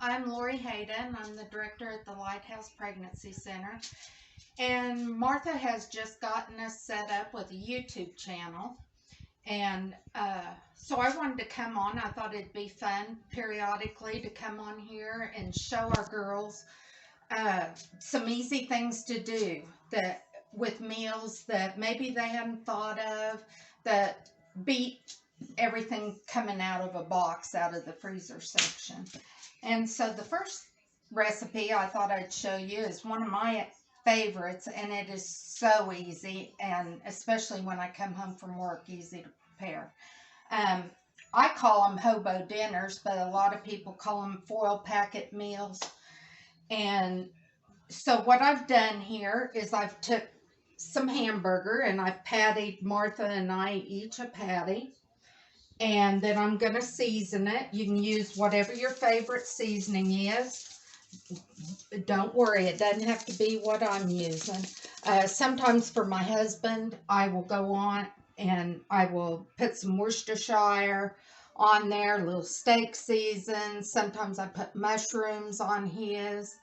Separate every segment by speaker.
Speaker 1: I'm Lori Hayden. I'm the director at the Lighthouse Pregnancy Center. And Martha has just gotten us set up with a YouTube channel. And so I wanted to come on. I thought it'd be fun periodically to come on here and show our girls some easy things to do that with meals that maybe they hadn't thought of, that beat everything coming out of a box out of the freezer section. And so the first recipe I thought I'd show you is one of my favorites, and it is so easy, and especially when I come home from work, easy to prepare. I call them hobo dinners, but a lot of people call them foil packet meals. And so what I've done here is I've took some hamburger and I've pattied Martha and I each a patty. And then I'm going to season it. You can use whatever your favorite seasoning is. Don't worry, it doesn't have to be what I'm using. Sometimes for my husband, I will go on and I will put some Worcestershire on there, a little steak season. Sometimes I put mushrooms on his.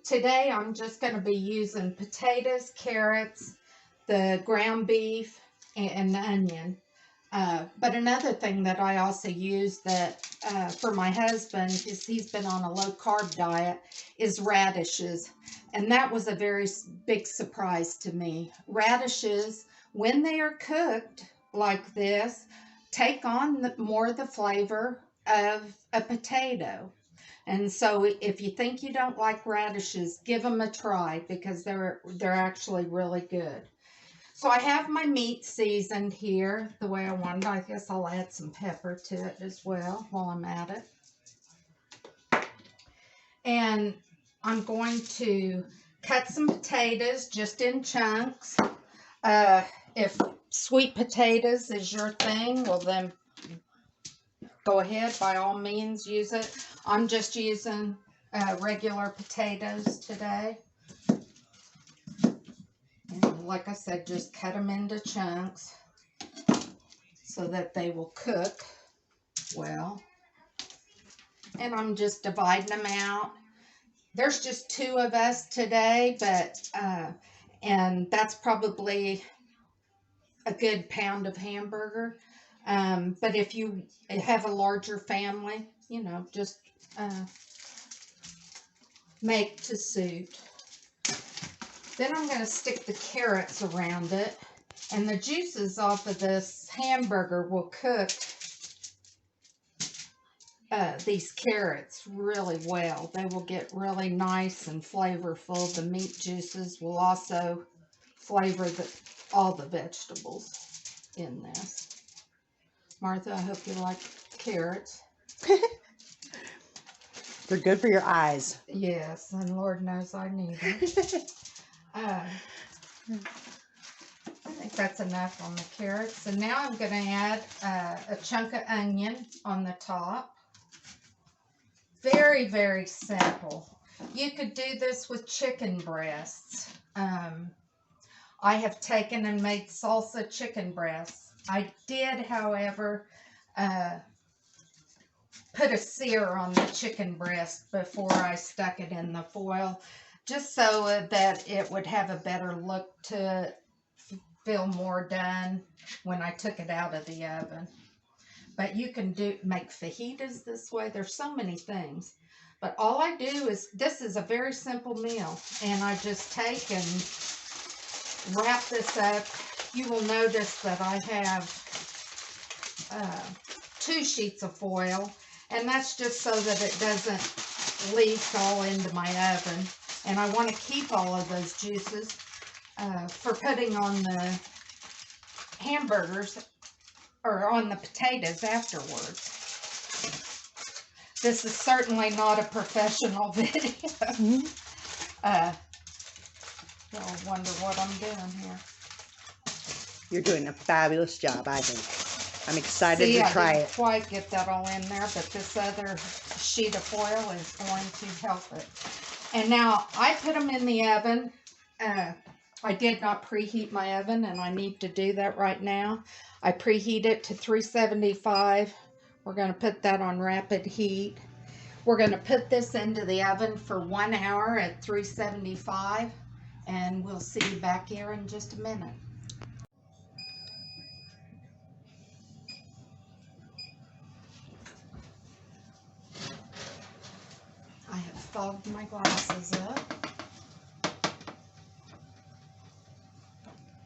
Speaker 1: Today I'm just going to be using potatoes, carrots, the ground beef, and the onion. But another thing that I also use that for my husband, is he's been on a low-carb diet, is radishes. And that was a very big surprise to me. Radishes, when they are cooked like this, take on more of the flavor of a potato. And so if you think you don't like radishes, give them a try, because they're actually really good. So I have my meat seasoned here the way I wanted. I guess I'll add some pepper to it as well while I'm at it. And I'm going to cut some potatoes just in chunks. If sweet potatoes is your thing, well then go ahead, by all means use it. I'm just using regular potatoes today. And like I said, just cut them into chunks so that they will cook well. And I'm just dividing them out. There's just 2 of us today, but and that's probably a good pound of hamburger. But if you have a larger family, you know, just make to suit. Then I'm going to stick the carrots around it, and the juices off of this hamburger will cook these carrots really well. They will get really nice and flavorful. The meat juices will also flavor all the vegetables in this. Martha, I hope you like carrots.
Speaker 2: They're good for your eyes.
Speaker 1: Yes, and Lord knows I need them. I think that's enough on the carrots. And now I'm going to add a chunk of onion on the top. Very, very simple. You could do this with chicken breasts. I have taken and made salsa chicken breasts. I did, however, put a sear on the chicken breast before I stuck it in the foil, just so that it would have a better look to it, feel more done when I took it out of the oven. But you can make fajitas this way. There's so many things. But all I do is, this is a very simple meal, and I just take and wrap this up. You will notice that I have 2 sheets of foil, and that's just so that it doesn't leak all into my oven. And I want to keep all of those juices for putting on the hamburgers or on the potatoes afterwards. This is certainly not a professional video. You'll wonder what I'm doing here.
Speaker 2: You're doing a fabulous job, I think. I'm excited to try it.
Speaker 1: I didn't quite get that all in there, but this other sheet of foil is going to help it. And now I put them in the oven. I did not preheat my oven, and I need to do that right now. I preheat it to 375. We're going to put that on rapid heat. We're going to put this into the oven for 1 hour at 375, and we'll see you back here in just a minute. I have fogged my glasses up.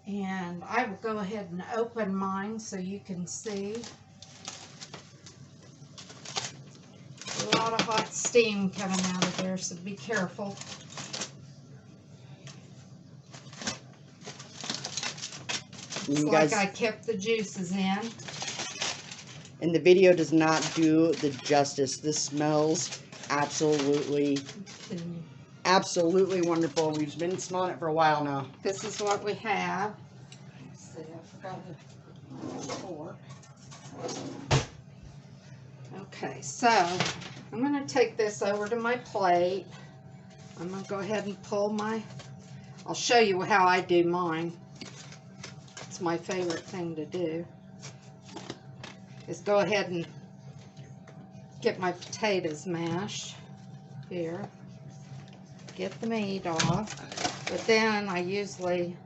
Speaker 1: And I will go ahead and open mine so you can see. A lot of hot steam coming out of there, so be careful. Looks like I kept the juices in.
Speaker 2: And the video does not do the justice. This smells absolutely wonderful. We've been smelling it for a while now.
Speaker 1: This is what we have. Let's see, I forgot the fork. Okay, so I'm going to take this over to my plate. I'm going to go ahead and pull my, I'll show you how I do mine. It's my favorite thing to do, is go ahead and get my potatoes mashed. Here, get the meat off, but then I usually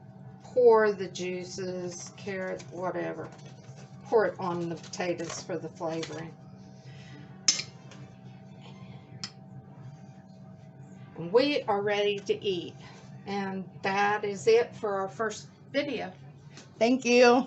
Speaker 1: pour the juices, carrot, whatever, pour it on the potatoes for the flavoring. And we are ready to eat, and that is it for our first video.
Speaker 2: Thank you.